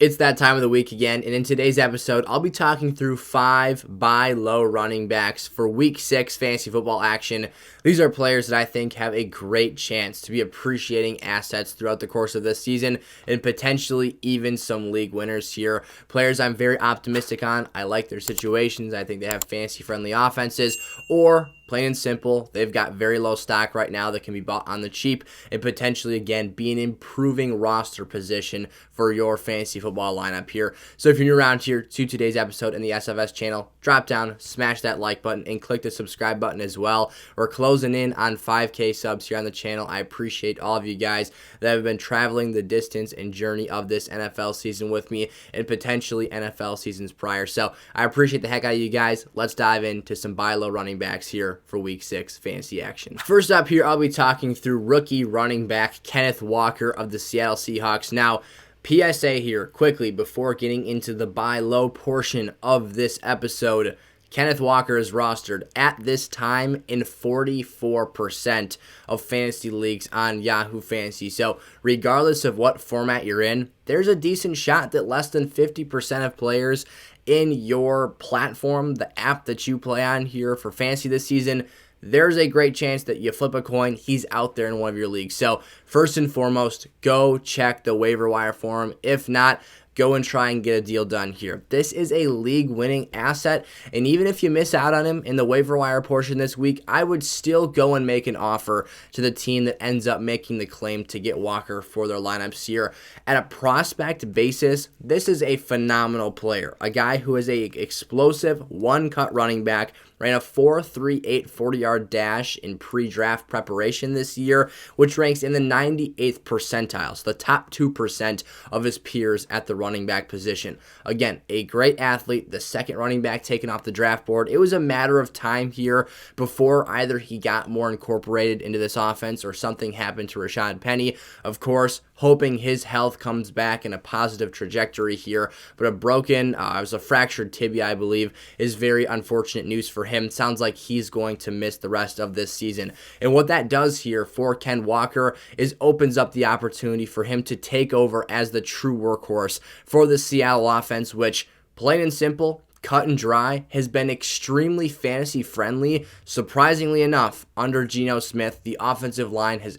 It's that time of the week again, and in today's episode, I'll be talking through 5 buy low running backs for Week 6 fantasy football action. These are players that I think have a great chance to be appreciating assets throughout the course of this season, and potentially even some league winners here. Players I'm very optimistic on. I like their situations. I think they have fantasy-friendly offenses, or plain and simple, they've got very low stock right now that can be bought on the cheap and potentially, again, be an improving roster position for your fantasy football lineup here. So if you're new around here to today's episode in the SFS channel, drop down, smash that like button, and click the subscribe button as well. We're closing in on 5K subs here on the channel. I appreciate all of you guys that have been traveling the distance and journey of this NFL season with me and potentially NFL seasons prior. So I appreciate the heck out of you guys. Let's dive into some buy low running backs here for Week 6 fantasy action. First up here, I'll be talking through rookie running back Kenneth Walker of the Seattle Seahawks. Now, PSA here, quickly, before getting into the buy low portion of this episode, Kenneth Walker is rostered at this time in 44% of fantasy leagues on Yahoo Fantasy. So regardless of what format you're in, there's a decent shot that less than 50% of players in your platform, the app that you play on here for fantasy this season, there's a great chance that you flip a coin, he's out there in one of your leagues. So first and foremost, go check the waiver wire for him. If not, go and try and get a deal done here. This is a league-winning asset, and even if you miss out on him in the waiver wire portion this week, I would still go and make an offer to the team that ends up making the claim to get Walker for their lineups here. At a prospect basis, this is a phenomenal player, a guy who is a explosive one-cut running back, ran a 4.38 40-yard dash in pre-draft preparation this year, which ranks in the 98th percentile, so the top 2% of his peers at the running back position. Again, a great athlete, the second running back taken off the draft board. It was a matter of time here before either he got more incorporated into this offense or something happened to Rashad Penny. Of course, hoping his health comes back in a positive trajectory here, but it was a fractured tibia, I believe, is very unfortunate news for him. Sounds like he's going to miss the rest of this season. And what that does here for Ken Walker is opens up the opportunity for him to take over as the true workhorse for the Seattle offense, which, plain and simple, cut and dry, has been extremely fantasy friendly. Surprisingly enough, under Geno Smith, the offensive line has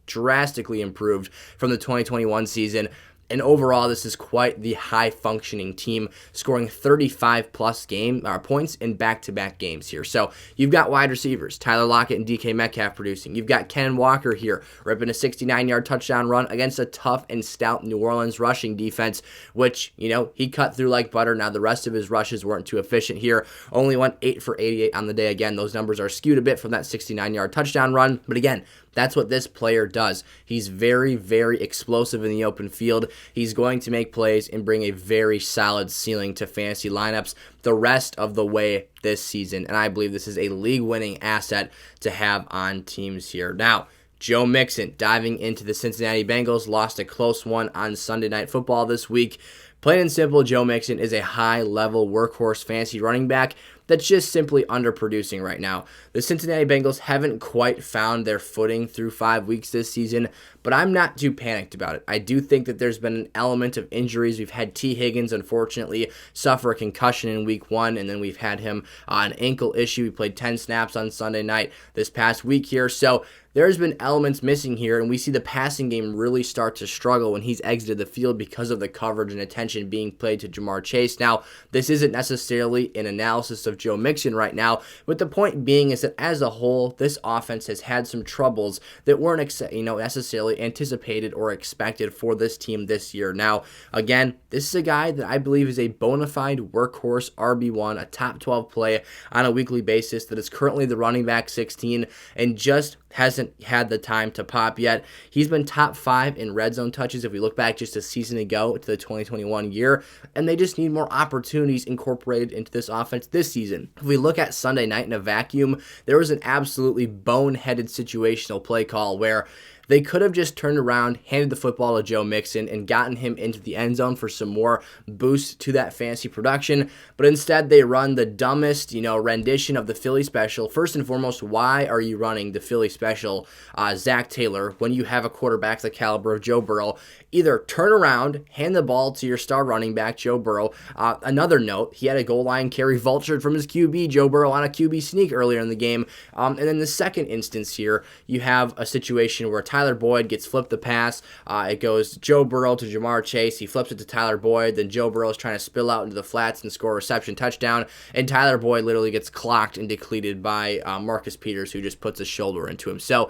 drastically improved from the 2021 season. And overall, this is quite the high-functioning team, scoring 35-plus points in back-to-back games here. So you've got wide receivers, Tyler Lockett and DK Metcalf producing. You've got Ken Walker here, ripping a 69-yard touchdown run against a tough and stout New Orleans rushing defense, which, he cut through like butter. Now, the rest of his rushes weren't too efficient here. Only went 8 for 88 on the day. Again, those numbers are skewed a bit from that 69-yard touchdown run. But again, that's what this player does. He's very, very explosive in the open field. He's going to make plays and bring a very solid ceiling to fantasy lineups the rest of the way this season. And I believe this is a league-winning asset to have on teams here. Now, Joe Mixon diving into the Cincinnati Bengals, lost a close one on Sunday Night Football this week. Plain and simple, Joe Mixon is a high-level workhorse fantasy running back that's just simply underproducing right now. The Cincinnati Bengals haven't quite found their footing through 5 weeks this season, but I'm not too panicked about it. I do think that there's been an element of injuries. We've had T. Higgins, unfortunately, suffer a concussion in Week 1, and then we've had him an ankle issue. He played 10 snaps on Sunday night this past week here, so there's been elements missing here, and we see the passing game really start to struggle when he's exited the field because of the coverage and attention being played to Jamar Chase. Now, this isn't necessarily an analysis of Joe Mixon right now, but the point being is that as a whole, this offense has had some troubles that weren't necessarily anticipated or expected for this team this year. Now, again, this is a guy that I believe is a bona fide workhorse RB1, a top 12 play on a weekly basis that is currently the running back 16 and just hasn't had the time to pop yet. He's been top 5 in red zone touches if we look back just a season ago to the 2021 year, and they just need more opportunities incorporated into this offense this season. If we look at Sunday night in a vacuum, there was an absolutely boneheaded situational play call where They could have just turned around, handed the football to Joe Mixon, and gotten him into the end zone for some more boost to that fantasy production, but instead they run the dumbest, rendition of the Philly special. First and foremost, why are you running the Philly special, Zach Taylor, when you have a quarterback the caliber of Joe Burrow? Either turn around, hand the ball to your star running back, Joe Burrow. Another note, he had a goal line carry vultured from his QB, Joe Burrow, on a QB sneak earlier in the game. And then the second instance here, you have a situation where Tyler Boyd gets flipped the pass. It goes Joe Burrow to Jamar Chase. He flips it to Tyler Boyd. Then Joe Burrow is trying to spill out into the flats and score a reception touchdown. And Tyler Boyd literally gets clocked and depleted by Marcus Peters, who just puts his shoulder into him. So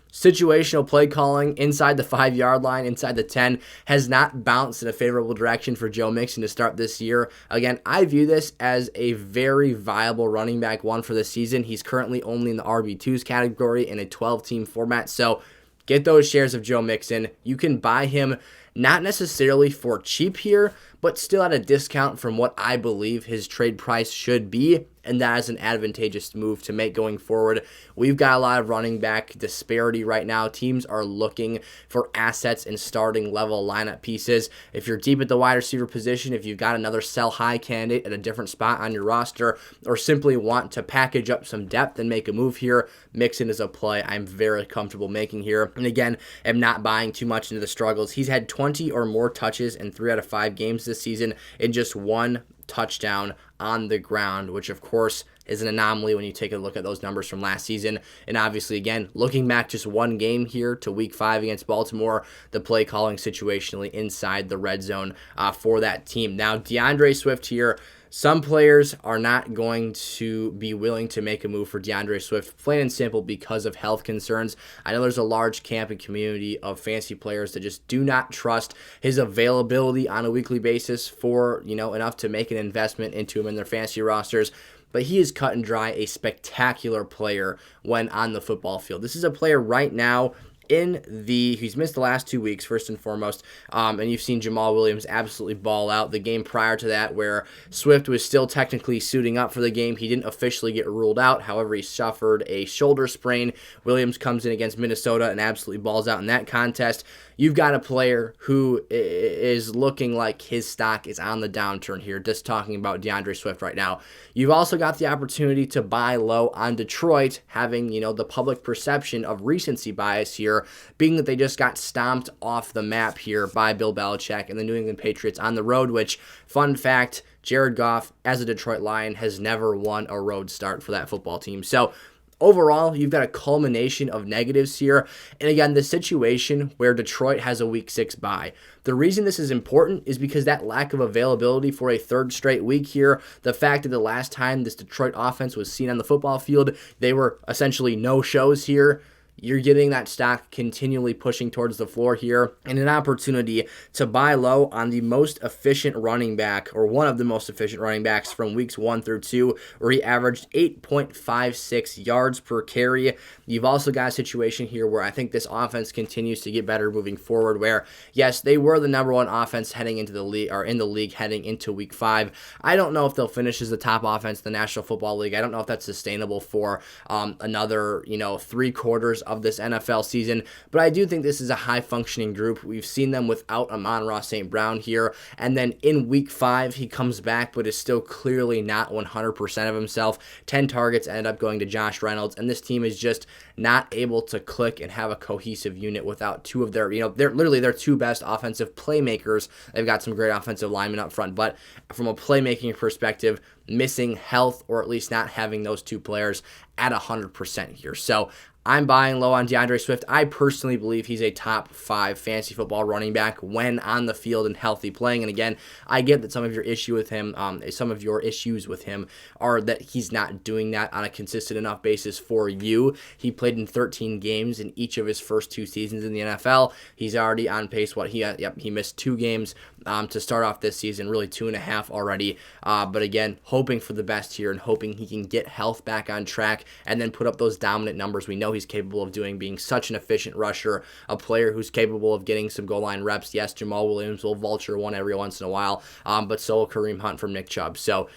situational play calling inside the 5-yard line, inside the 10, has not bounced in a favorable direction for Joe Mixon to start this year. Again, I view this as a very viable running back one for this season. He's currently only in the RB2s category in a 12-team format, so get those shares of Joe Mixon. You can buy him not necessarily for cheap here, but still at a discount from what I believe his trade price should be, and that is an advantageous move to make going forward. We've got a lot of running back disparity right now. Teams are looking for assets and starting level lineup pieces. If you're deep at the wide receiver position, if you've got another sell high candidate at a different spot on your roster, or simply want to package up some depth and make a move here, Mixon is a play I'm very comfortable making here. And again, am not buying too much into the struggles. He's had 20 or more touches in 3 out of 5 games this season in just 1 touchdown on the ground, which of course is an anomaly when you take a look at those numbers from last season. And obviously, again, looking back just 1 game here to week 5 against Baltimore, the play calling situationally inside the red zone for that team. Now, DeAndre Swift here, some players are not going to be willing to make a move for DeAndre Swift, plain and simple because of health concerns. I know there's a large camp and community of fantasy players that just do not trust his availability on a weekly basis for, enough to make an investment into him in their fantasy rosters. But he is cut and dry a spectacular player when on the football field. This is a player right now he's missed the last 2 weeks, first and foremost, and you've seen Jamal Williams absolutely ball out. The game prior to that, where Swift was still technically suiting up for the game, he didn't officially get ruled out. However, he suffered a shoulder sprain. Williams comes in against Minnesota and absolutely balls out in that contest. You've got a player who is looking like his stock is on the downturn here, just talking about DeAndre Swift right now. You've also got the opportunity to buy low on Detroit, having, the public perception of recency bias here, being that they just got stomped off the map here by Bill Belichick and the New England Patriots on the road, which, fun fact, Jared Goff, as a Detroit Lion, has never won a road start for that football team. So overall, you've got a culmination of negatives here. And again, the situation where Detroit has a week 6 bye. The reason this is important is because that lack of availability for a 3rd straight week here, the fact that the last time this Detroit offense was seen on the football field, they were essentially no-shows here. You're getting that stock continually pushing towards the floor here, and an opportunity to buy low on the most efficient running back, or one of the most efficient running backs from weeks 1 through 2, where he averaged 8.56 yards per carry. You've also got a situation here where I think this offense continues to get better moving forward, where, yes, they were the number 1 offense heading into the league, or in the league heading into week 5. I don't know if they'll finish as the top offense in the National Football League. I don't know if that's sustainable for another, 3 quarters of this NFL season, but I do think this is a high-functioning group. We've seen them without Amon-Ra St. Brown here, and then in week 5, he comes back, but is still clearly not 100% of himself. 10 targets ended up going to Josh Reynolds, and this team is just not able to click and have a cohesive unit without 2 of their, they're literally their 2 best offensive playmakers. They've got some great offensive linemen up front, but from a playmaking perspective, missing health, or at least not having those 2 players at 100% here. So I'm buying low on DeAndre Swift. I personally believe he's a top 5 fantasy football running back when on the field and healthy playing. And again, I get that some of your issues with him are that he's not doing that on a consistent enough basis for you. He played in 13 games in each of his first 2 seasons in the NFL. He's already on pace. He missed 2 games to start off this season, really 2.5 already. But again, hoping for the best here and hoping he can get health back on track and then put up those dominant numbers we know he's capable of doing, being such an efficient rusher, a player who's capable of getting some goal line reps. Yes, Jamal Williams will vulture one every once in a while, but so will Kareem Hunt from Nick Chubb. So,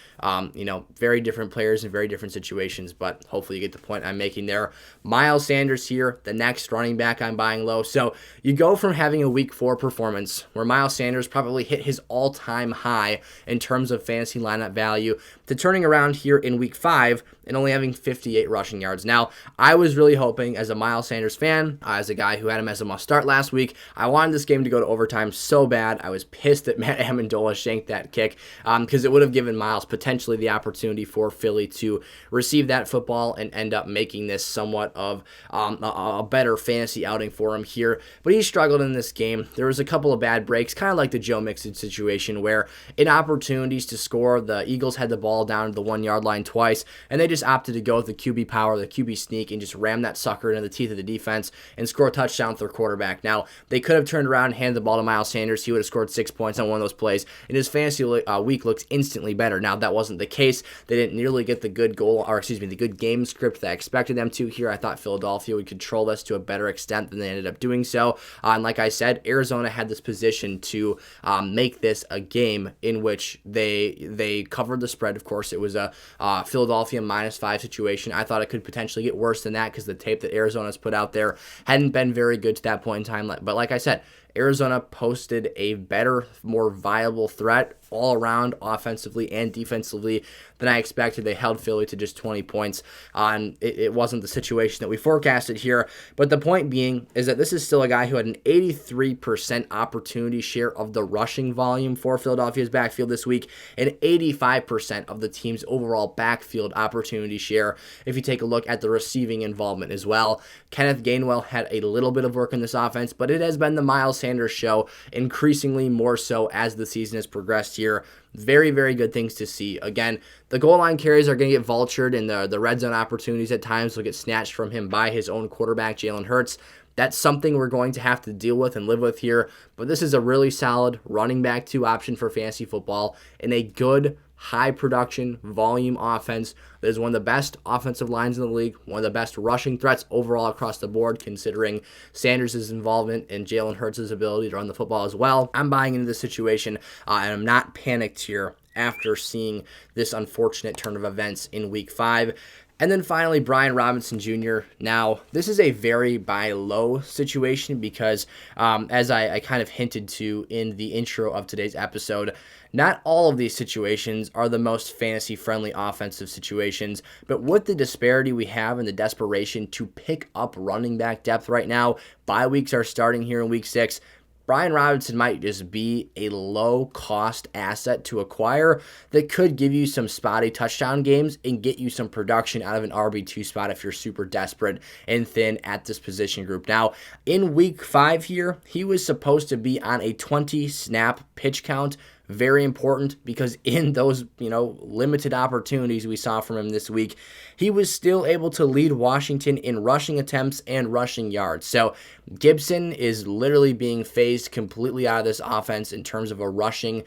very different players in very different situations, but hopefully you get the point I'm making there. Miles Sanders here, the next running back I'm buying low. So you go from having a week 4 performance where Miles Sanders probably hit his all-time high in terms of fantasy lineup value to turning around here in week 5 and only having 58 rushing yards. Now, I was really hoping as a Miles Sanders fan, as a guy who had him as a must-start last week, I wanted this game to go to overtime so bad. I was pissed that Matt Amendola shanked that kick because it would have given Miles potentially the opportunity for Philly to receive that football and end up making this somewhat of a better fantasy outing for him here. But he struggled in this game. There was a couple of bad breaks, kind of like the Joe Mixon situation where in opportunities to score, the Eagles had the ball down to the 1-yard line twice, and they just opted to go with the QB power, the QB sneak, and just ram that sucker into the teeth of the defense and score a touchdown with their quarterback. Now, they could have turned around and handed the ball to Miles Sanders. He would have scored 6 points on one of those plays, and his fantasy week looks instantly better. Now, that wasn't the case. They didn't nearly get the good the good game script that I expected them to here. I thought Philadelphia would control this to a better extent than they ended up doing so. And like I said, Arizona had this position to make this a game in which they covered the spread. Of course, it was a Philadelphia -5 situation. I thought it could potentially get worse than that because the tape that Arizona's put out there hadn't been very good to that point in time. But like I said, Arizona posted a better, more viable threat all around offensively and defensively than I expected. They held Philly to just 20 points. It wasn't the situation that we forecasted here, but the point being is that this is still a guy who had an 83% opportunity share of the rushing volume for Philadelphia's backfield this week and 85% of the team's overall backfield opportunity share if you take a look at the receiving involvement as well. Kenneth Gainwell had a little bit of work in this offense, but it has been the Miles Sanders show, increasingly more so as the season has progressed here. Very, very good things to see. Again, the goal line carries are going to get vultured, and the red zone opportunities at times will get snatched from him by his own quarterback, Jalen Hurts. That's something we're going to have to deal with and live with here. But this is a really solid running back 2 option for fantasy football and a good high production volume offense that is one of the best offensive lines in the league, one of the best rushing threats overall across the board, considering Sanders' involvement and Jalen Hurts' ability to run the football as well. I'm buying into this situation, and I'm not panicked here after seeing this unfortunate turn of events in week 5. And then finally, Brian Robinson Jr. Now, this is a very buy low situation because, as I kind of hinted to in the intro of today's episode, not all of these situations are the most fantasy-friendly offensive situations, but with the disparity we have and the desperation to pick up running back depth right now, bye weeks are starting here in week 6, Brian Robinson might just be a low-cost asset to acquire that could give you some spotty touchdown games and get you some production out of an RB2 spot if you're super desperate and thin at this position group. Now, in week 5 here, he was supposed to be on a 20-snap pitch count. Very important because in those, limited opportunities we saw from him this week, he was still able to lead Washington in rushing attempts and rushing yards. So Gibson is literally being phased completely out of this offense in terms of a rushing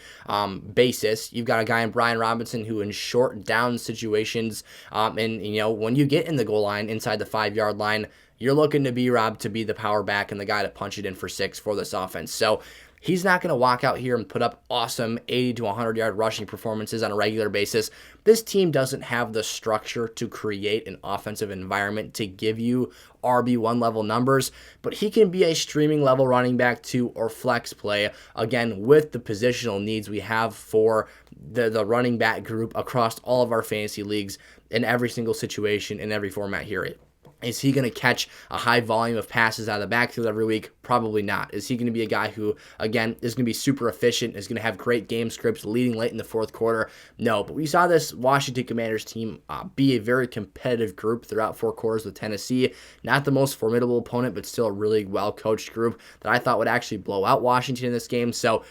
basis. You've got a guy in Brian Robinson who in short down situations, when you get in the goal line inside the 5-yard line, you're looking to B-Rob to be the power back and the guy to punch it in for 6 for this offense. So he's not going to walk out here and put up awesome 80 to 100-yard rushing performances on a regular basis. This team doesn't have the structure to create an offensive environment to give you RB1 level numbers, but he can be a streaming level running back 2 or flex play, again, with the positional needs we have for the running back group across all of our fantasy leagues in every single situation, in every format here. Is he going to catch a high volume of passes out of the backfield every week? Probably not. Is he going to be a guy who, again, is going to be super efficient, is going to have great game scripts leading late in the fourth quarter? No, but we saw this Washington Commanders team be a very competitive group throughout 4 quarters with Tennessee. Not the most formidable opponent, but still a really well-coached group that I thought would actually blow out Washington in this game. So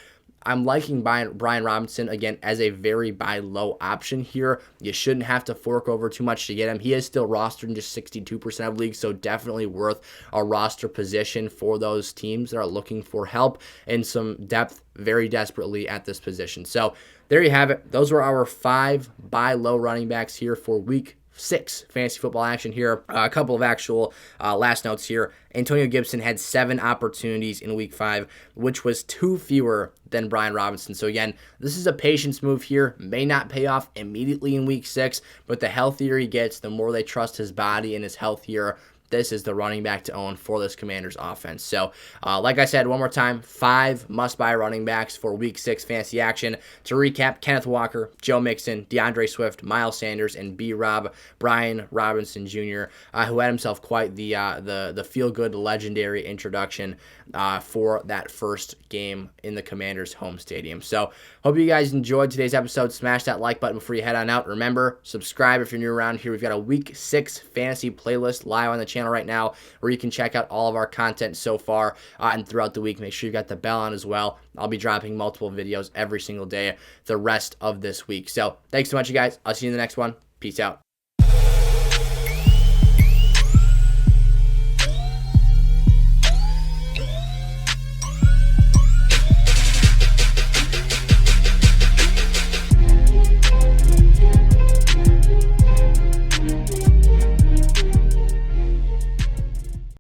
I'm liking Brian Robinson, again, as a very buy low option here. You shouldn't have to fork over too much to get him. He is still rostered in just 62% of leagues, so definitely worth a roster position for those teams that are looking for help and some depth very desperately at this position. So there you have it. Those were our 5 buy low running backs here for week 6 fantasy football action here. A couple of actual last notes here. Antonio Gibson had 7 opportunities in week 5, which was 2 fewer than Brian Robinson. So again, this is a patience move here. May not pay off immediately in week 6, but the healthier he gets, the more they trust his body and his health here. This is the running back to own for this Commanders offense. So, like I said, one more time, 5 must-buy running backs for Week 6 fantasy action. To recap, Kenneth Walker, Joe Mixon, DeAndre Swift, Miles Sanders, and B-Rob, Brian Robinson Jr., who had himself quite the feel-good legendary introduction for that first game in the Commanders' home stadium. So, hope you guys enjoyed today's episode. Smash that like button before you head on out. Remember, subscribe if you're new around here. We've got a Week 6 fantasy playlist live on the channel right now where you can check out all of our content so far and throughout the week. Make sure you got the bell on as well. I'll be dropping multiple videos every single day the rest of this week. So thanks so much, you guys. I'll see you in the next one. Peace out.